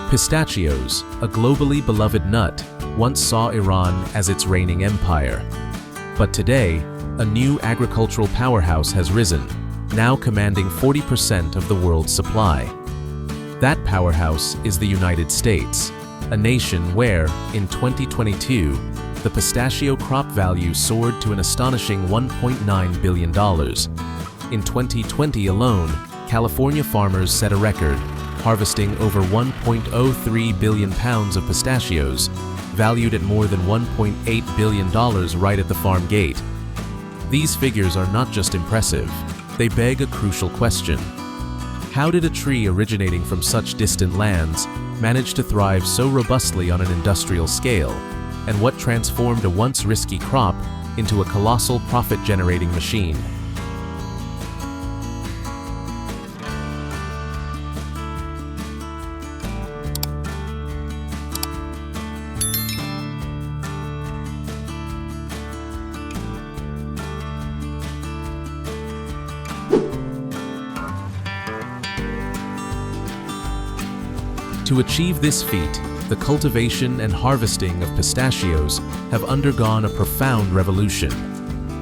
Pistachios, a globally beloved nut, once saw Iran as its reigning empire. But today, a new agricultural powerhouse has risen, now commanding 40% of the world's supply. That powerhouse is the United States, a nation where, in 2022, the pistachio crop value soared to an astonishing $1.9 billion. In 2020 alone, California farmers set a record, harvesting over 1.03 billion pounds of pistachios, valued at more than $1.8 billion right at the farm gate. These figures are not just impressive, they beg a crucial question. How did a tree originating from such distant lands manage to thrive so robustly on an industrial scale, and what transformed a once risky crop into a colossal profit-generating machine? To achieve this feat, the cultivation and harvesting of pistachios have undergone a profound revolution.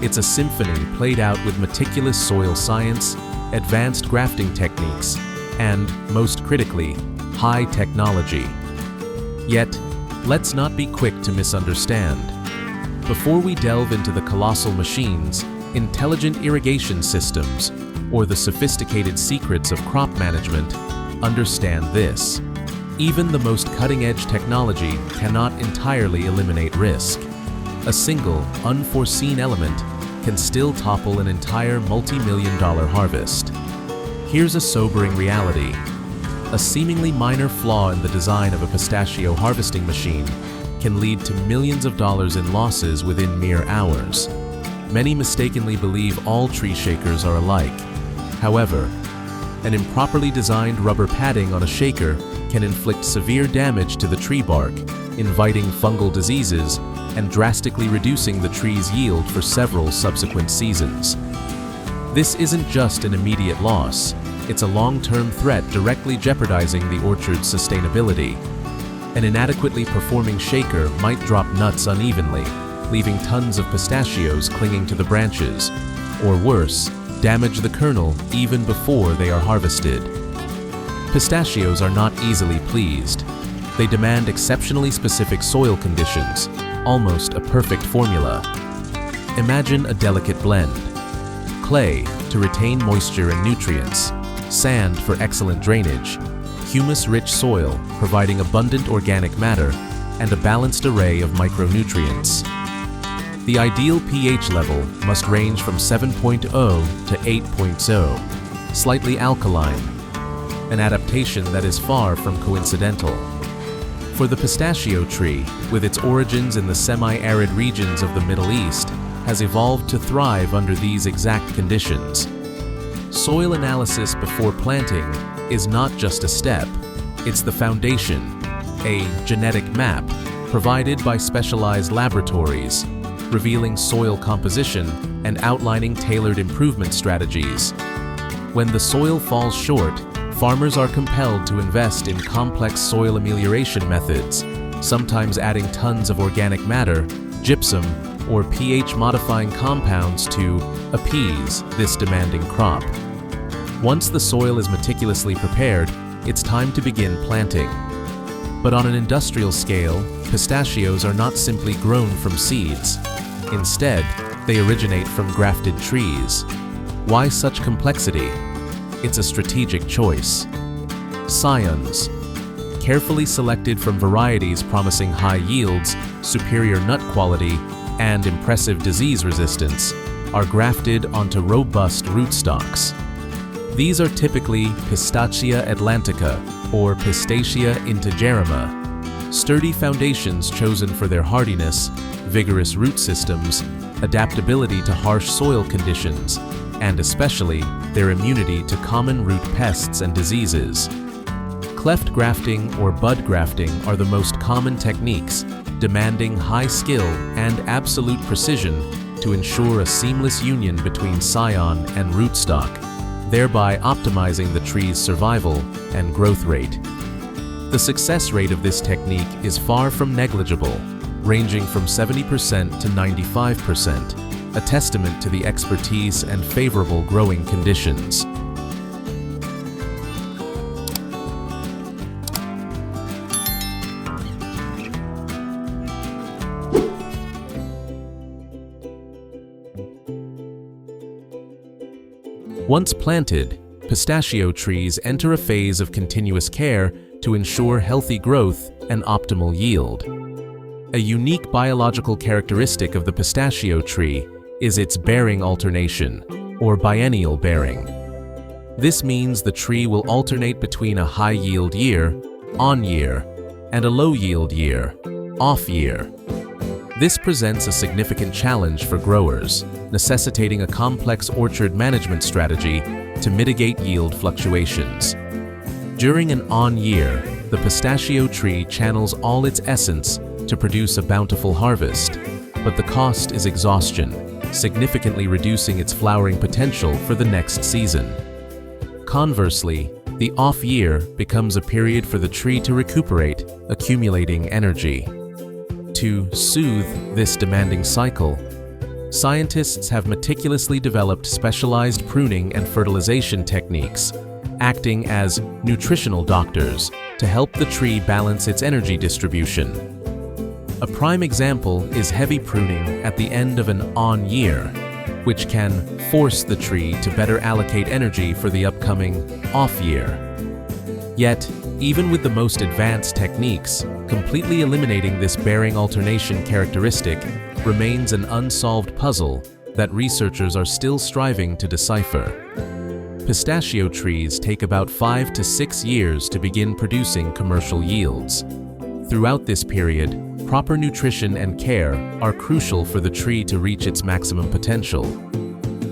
It's a symphony played out with meticulous soil science, advanced grafting techniques, and, most critically, high technology. Yet, let's not be quick to misunderstand. Before we delve into the colossal machines, intelligent irrigation systems, or the sophisticated secrets of crop management, understand this. Even the most cutting-edge technology cannot entirely eliminate risk. A single, unforeseen element can still topple an entire multi-million-dollar harvest. Here's a sobering reality. A seemingly minor flaw in the design of a pistachio harvesting machine can lead to millions of dollars in losses within mere hours. Many mistakenly believe all tree shakers are alike. However, an improperly designed rubber padding on a shaker can inflict severe damage to the tree bark, inviting fungal diseases and drastically reducing the tree's yield for several subsequent seasons. This isn't just an immediate loss, it's a long-term threat directly jeopardizing the orchard's sustainability. An inadequately performing shaker might drop nuts unevenly, leaving tons of pistachios clinging to the branches, or worse, damage the kernel even before they are harvested. Pistachios are not easily pleased. They demand exceptionally specific soil conditions, almost a perfect formula. Imagine a delicate blend. Clay to retain moisture and nutrients, sand for excellent drainage, humus-rich soil providing abundant organic matter, and a balanced array of micronutrients. The ideal pH level must range from 7.0 to 8.0, slightly alkaline, an adaptation that is far from coincidental. For the pistachio tree, with its origins in the semi-arid regions of the Middle East, has evolved to thrive under these exact conditions. Soil analysis before planting is not just a step, it's the foundation, a genetic map provided by specialized laboratories, revealing soil composition and outlining tailored improvement strategies. When the soil falls short, farmers are compelled to invest in complex soil amelioration methods, sometimes adding tons of organic matter, gypsum, or pH-modifying compounds to appease this demanding crop. Once the soil is meticulously prepared, it's time to begin planting. But on an industrial scale, pistachios are not simply grown from seeds. Instead, they originate from grafted trees. Why such complexity? It's a strategic choice. Scions, carefully selected from varieties promising high yields, superior nut quality, and impressive disease resistance, are grafted onto robust rootstocks. These are typically Pistachia atlantica or Pistacia integerrima, sturdy foundations chosen for their hardiness, vigorous root systems, adaptability to harsh soil conditions, and especially their immunity to common root pests and diseases. Cleft grafting or bud grafting are the most common techniques, demanding high skill and absolute precision to ensure a seamless union between scion and rootstock, thereby optimizing the tree's survival and growth rate. The success rate of this technique is far from negligible, ranging from 70% to 95%, a testament to the expertise and favorable growing conditions. Once planted, pistachio trees enter a phase of continuous care to ensure healthy growth and optimal yield. A unique biological characteristic of the pistachio tree is its bearing alternation, or biennial bearing. This means the tree will alternate between a high-yield year, on year, and a low-yield year, off year. This presents a significant challenge for growers, necessitating a complex orchard management strategy to mitigate yield fluctuations. During an on year, the pistachio tree channels all its essence to produce a bountiful harvest, but the cost is exhaustion, significantly reducing its flowering potential for the next season. Conversely, the off year becomes a period for the tree to recuperate, accumulating energy. To soothe this demanding cycle, scientists have meticulously developed specialized pruning and fertilization techniques, acting as nutritional doctors to help the tree balance its energy distribution. A prime example is heavy pruning at the end of an on year, which can force the tree to better allocate energy for the upcoming off year. Yet, even with the most advanced techniques, completely eliminating this bearing alternation characteristic remains an unsolved puzzle that researchers are still striving to decipher. Pistachio trees take about 5 to 6 years to begin producing commercial yields. Throughout this period, proper nutrition and care are crucial for the tree to reach its maximum potential.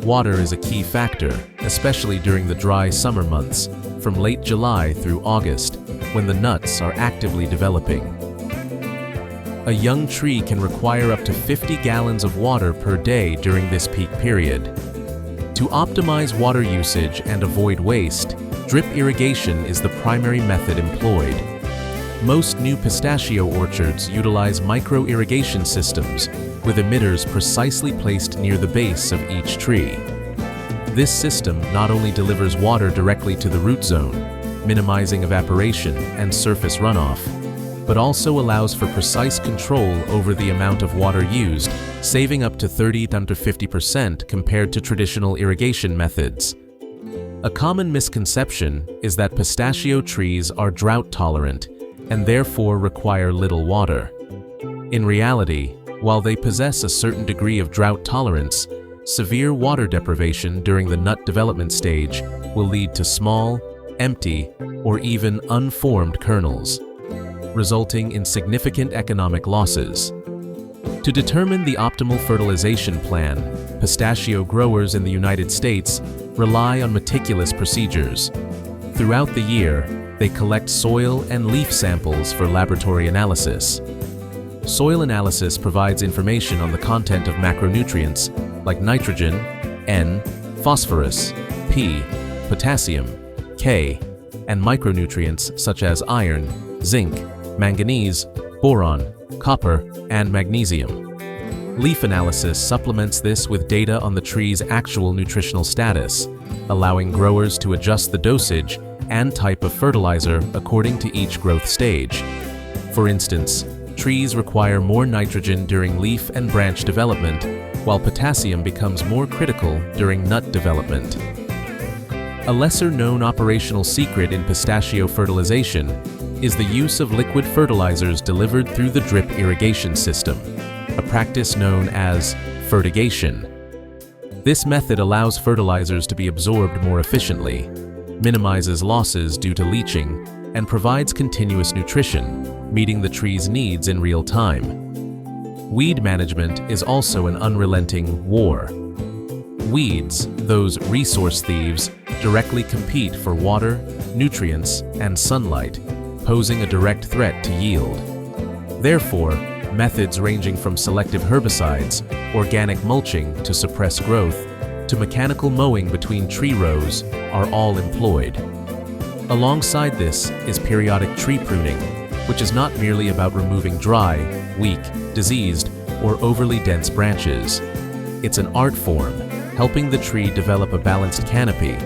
Water is a key factor, especially during the dry summer months, from late July through August, when the nuts are actively developing. A young tree can require up to 50 gallons of water per day during this peak period. To optimize water usage and avoid waste, drip irrigation is the primary method employed. Most new pistachio orchards utilize micro-irrigation systems with emitters precisely placed near the base of each tree. This system not only delivers water directly to the root zone, minimizing evaporation and surface runoff, but also allows for precise control over the amount of water used, saving up to 30 to 50% compared to traditional irrigation methods. A common misconception is that pistachio trees are drought tolerant and therefore require little water. In reality, while they possess a certain degree of drought tolerance, severe water deprivation during the nut development stage will lead to small, empty, or even unformed kernels, resulting in significant economic losses. To determine the optimal fertilization plan, pistachio growers in the United States rely on meticulous procedures. Throughout the year, they collect soil and leaf samples for laboratory analysis. Soil analysis provides information on the content of macronutrients like nitrogen, N, phosphorus, P, potassium, K, and micronutrients such as iron, zinc, manganese, boron, copper, and magnesium. Leaf analysis supplements this with data on the tree's actual nutritional status, allowing growers to adjust the dosage and type of fertilizer according to each growth stage. For instance, trees require more nitrogen during leaf and branch development, while potassium becomes more critical during nut development. A lesser-known operational secret in pistachio fertilization is the use of liquid fertilizers delivered through the drip irrigation system, a practice known as fertigation. This method allows fertilizers to be absorbed more efficiently, minimizes losses due to leaching, and provides continuous nutrition, meeting the tree's needs in real time. Weed management is also an unrelenting war. Weeds, those resource thieves, directly compete for water, nutrients, and sunlight, posing a direct threat to yield. Therefore, methods ranging from selective herbicides, organic mulching to suppress growth, to mechanical mowing between tree rows are all employed. Alongside this is periodic tree pruning, which is not merely about removing dry, weak, diseased, or overly dense branches. It's an art form, helping the tree develop a balanced canopy,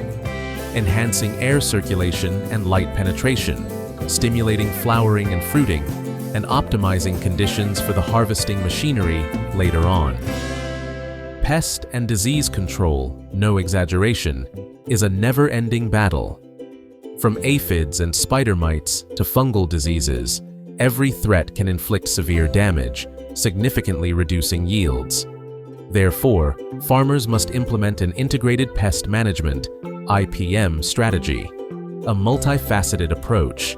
enhancing air circulation and light penetration, stimulating flowering and fruiting, and optimizing conditions for the harvesting machinery later on. Pest and disease control, no exaggeration, is a never-ending battle. From aphids and spider mites to fungal diseases, every threat can inflict severe damage, significantly reducing yields. Therefore, farmers must implement an integrated pest management (IPM) strategy, a multifaceted approach.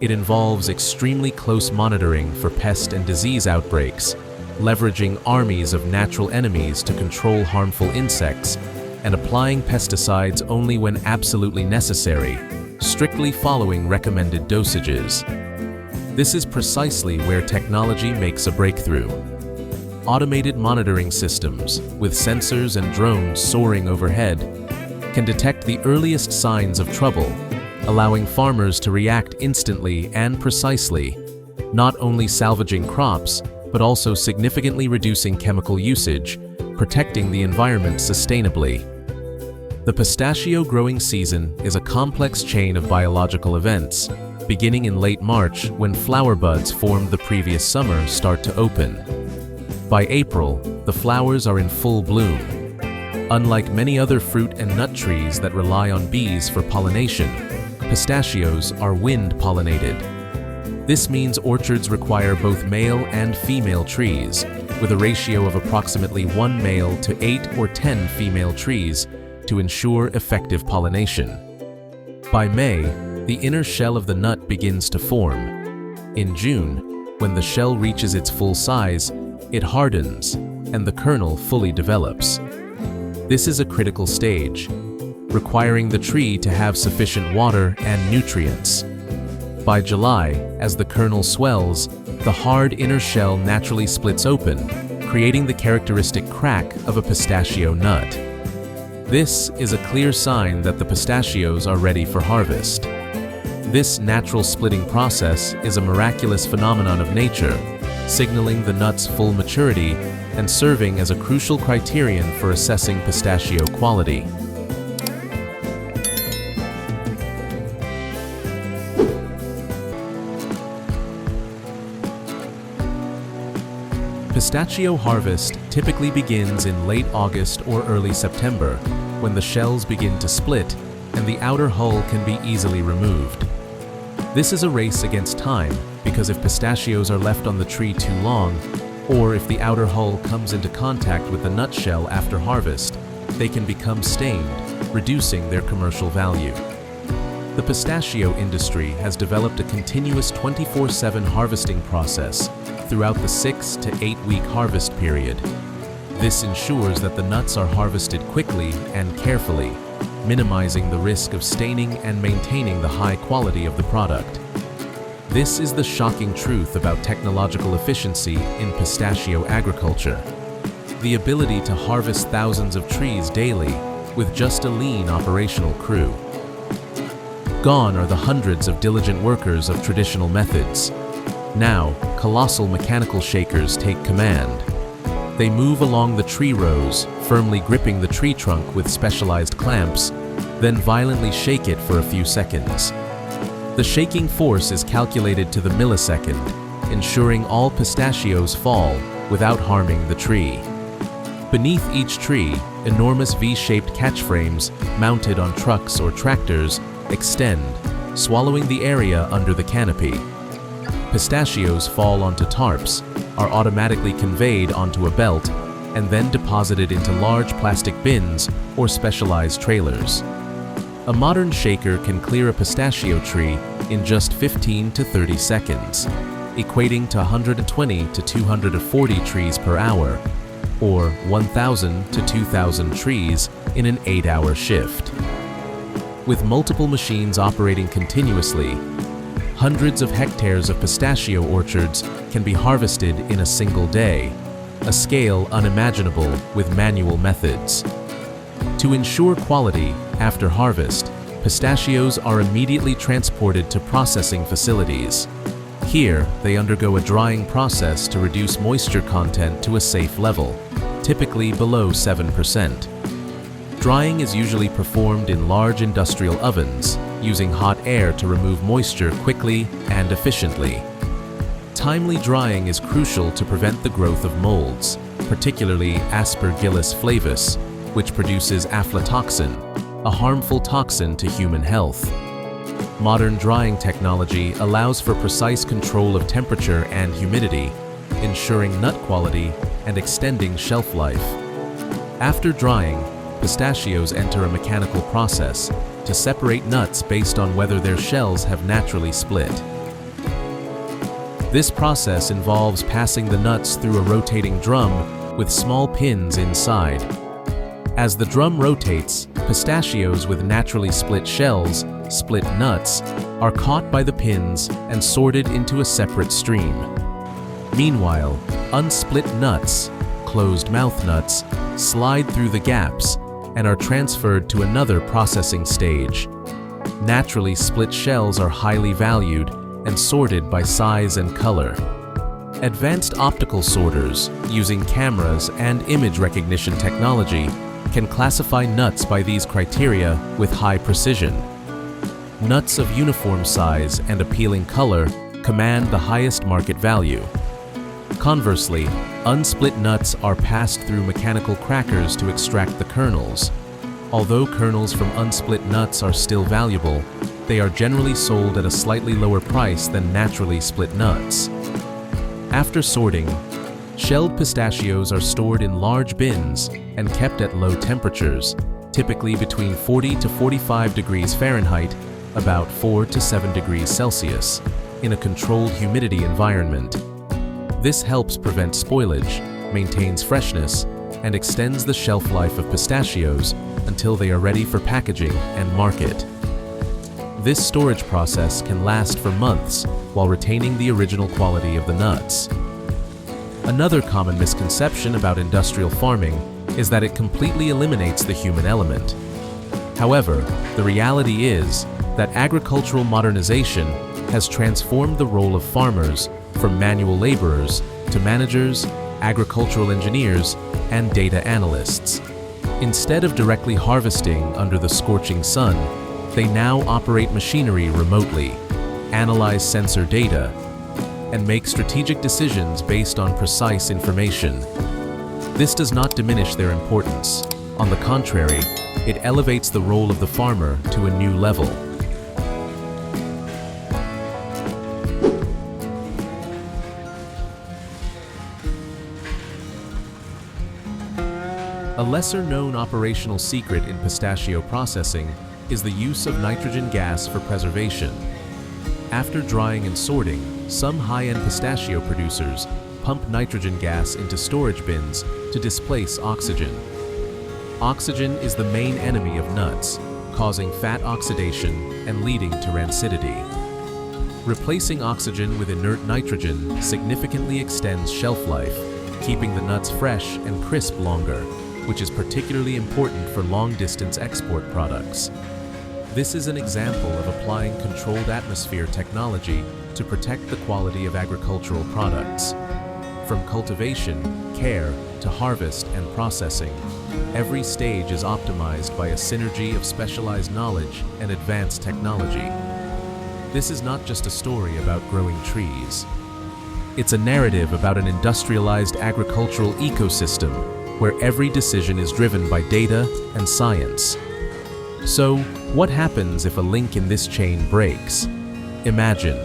It involves extremely close monitoring for pest and disease outbreaks, leveraging armies of natural enemies to control harmful insects, and applying pesticides only when absolutely necessary, strictly following recommended dosages. This is precisely where technology makes a breakthrough. Automated monitoring systems, with sensors and drones soaring overhead, can detect the earliest signs of trouble, allowing farmers to react instantly and precisely, not only salvaging crops, but also significantly reducing chemical usage, protecting the environment sustainably. The pistachio growing season is a complex chain of biological events, beginning in late March when flower buds formed the previous summer start to open. By April, the flowers are in full bloom. Unlike many other fruit and nut trees that rely on bees for pollination, pistachios are wind-pollinated. This means orchards require both male and female trees, with a ratio of approximately 1 male to 8 or 10 female trees to ensure effective pollination. By May, the inner shell of the nut begins to form. In June, when the shell reaches its full size, it hardens and the kernel fully develops. This is a critical stage, requiring the tree to have sufficient water and nutrients. By July, as the kernel swells, the hard inner shell naturally splits open, creating the characteristic crack of a pistachio nut. This is a clear sign that the pistachios are ready for harvest. This natural splitting process is a miraculous phenomenon of nature, signaling the nut's full maturity and serving as a crucial criterion for assessing pistachio quality. Pistachio harvest typically begins in late August or early September, when the shells begin to split and the outer hull can be easily removed. This is a race against time because if pistachios are left on the tree too long, or if the outer hull comes into contact with the nut shell after harvest, they can become stained, reducing their commercial value. The pistachio industry has developed a continuous 24/7 harvesting process throughout the 6 to 8 week harvest period. This ensures that the nuts are harvested quickly and carefully, minimizing the risk of staining and maintaining the high quality of the product. This is the shocking truth about technological efficiency in pistachio agriculture. The ability to harvest thousands of trees daily with just a lean operational crew. Gone are the hundreds of diligent workers of traditional methods. Now, colossal mechanical shakers take command. They move along the tree rows, firmly gripping the tree trunk with specialized clamps, then violently shake it for a few seconds. The shaking force is calculated to the millisecond, ensuring all pistachios fall without harming the tree. Beneath each tree, enormous V-shaped catch frames mounted on trucks or tractors extend, swallowing the area under the canopy. Pistachios fall onto tarps, are automatically conveyed onto a belt, and then deposited into large plastic bins or specialized trailers. A modern shaker can clear a pistachio tree in just 15 to 30 seconds, equating to 120 to 240 trees per hour, or 1,000 to 2,000 trees in an 8-hour shift. With multiple machines operating continuously, hundreds of hectares of pistachio orchards can be harvested in a single day, a scale unimaginable with manual methods. To ensure quality after harvest, pistachios are immediately transported to processing facilities. Here, they undergo a drying process to reduce moisture content to a safe level, typically below 7%. Drying is usually performed in large industrial ovens, using hot air to remove moisture quickly and efficiently. Timely drying is crucial to prevent the growth of molds, particularly Aspergillus flavus, which produces aflatoxin, a harmful toxin to human health. Modern drying technology allows for precise control of temperature and humidity, ensuring nut quality and extending shelf life. After drying, pistachios enter a mechanical process to separate nuts based on whether their shells have naturally split. This process involves passing the nuts through a rotating drum with small pins inside. As the drum rotates, pistachios with naturally split shells, split nuts, are caught by the pins and sorted into a separate stream. Meanwhile, unsplit nuts, closed-mouth nuts, slide through the gaps and are transferred to another processing stage. Naturally split shells are highly valued and sorted by size and color. Advanced optical sorters, using cameras and image recognition technology, can classify nuts by these criteria with high precision. Nuts of uniform size and appealing color command the highest market value. Conversely, unsplit nuts are passed through mechanical crackers to extract the kernels. Although kernels from unsplit nuts are still valuable, they are generally sold at a slightly lower price than naturally split nuts. After sorting, shelled pistachios are stored in large bins and kept at low temperatures, typically between 40 to 45 degrees Fahrenheit, about 4 to 7 degrees Celsius, in a controlled humidity environment. This helps prevent spoilage, maintains freshness, and extends the shelf life of pistachios until they are ready for packaging and market. This storage process can last for months while retaining the original quality of the nuts. Another common misconception about industrial farming is that it completely eliminates the human element. However, the reality is that agricultural modernization has transformed the role of farmers from manual laborers to managers, agricultural engineers, and data analysts. Instead of directly harvesting under the scorching sun, they now operate machinery remotely, analyze sensor data, and make strategic decisions based on precise information. This does not diminish their importance. On the contrary, it elevates the role of the farmer to a new level. A lesser-known operational secret in pistachio processing is the use of nitrogen gas for preservation. After drying and sorting, some high-end pistachio producers pump nitrogen gas into storage bins to displace oxygen. Oxygen is the main enemy of nuts, causing fat oxidation and leading to rancidity. Replacing oxygen with inert nitrogen significantly extends shelf life, keeping the nuts fresh and crisp longer, which is particularly important for long-distance export products. This is an example of applying controlled atmosphere technology to protect the quality of agricultural products. From cultivation, care, to harvest and processing, every stage is optimized by a synergy of specialized knowledge and advanced technology. This is not just a story about growing trees. It's a narrative about an industrialized agricultural ecosystem where every decision is driven by data and science. So, what happens if a link in this chain breaks? Imagine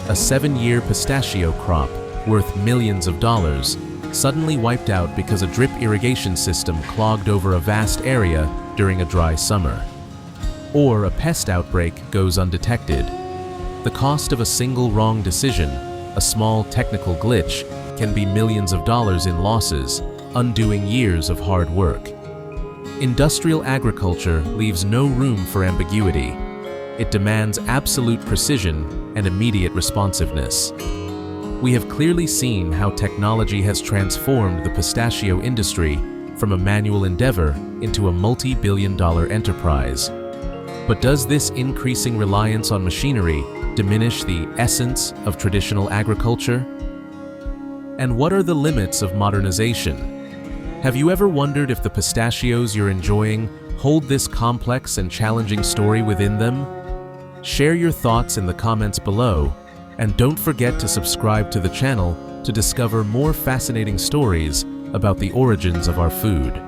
a 7-year pistachio crop worth millions of dollars suddenly wiped out because a drip irrigation system clogged over a vast area during a dry summer. Or a pest outbreak goes undetected. The cost of a single wrong decision, a small technical glitch, can be millions of dollars in losses, undoing years of hard work. Industrial agriculture leaves no room for ambiguity. It demands absolute precision and immediate responsiveness. We have clearly seen how technology has transformed the pistachio industry from a manual endeavor into a multi-billion-dollar enterprise. But does this increasing reliance on machinery diminish the essence of traditional agriculture? And what are the limits of modernization? Have you ever wondered if the pistachios you're enjoying hold this complex and challenging story within them? Share your thoughts in the comments below, and don't forget to subscribe to the channel to discover more fascinating stories about the origins of our food.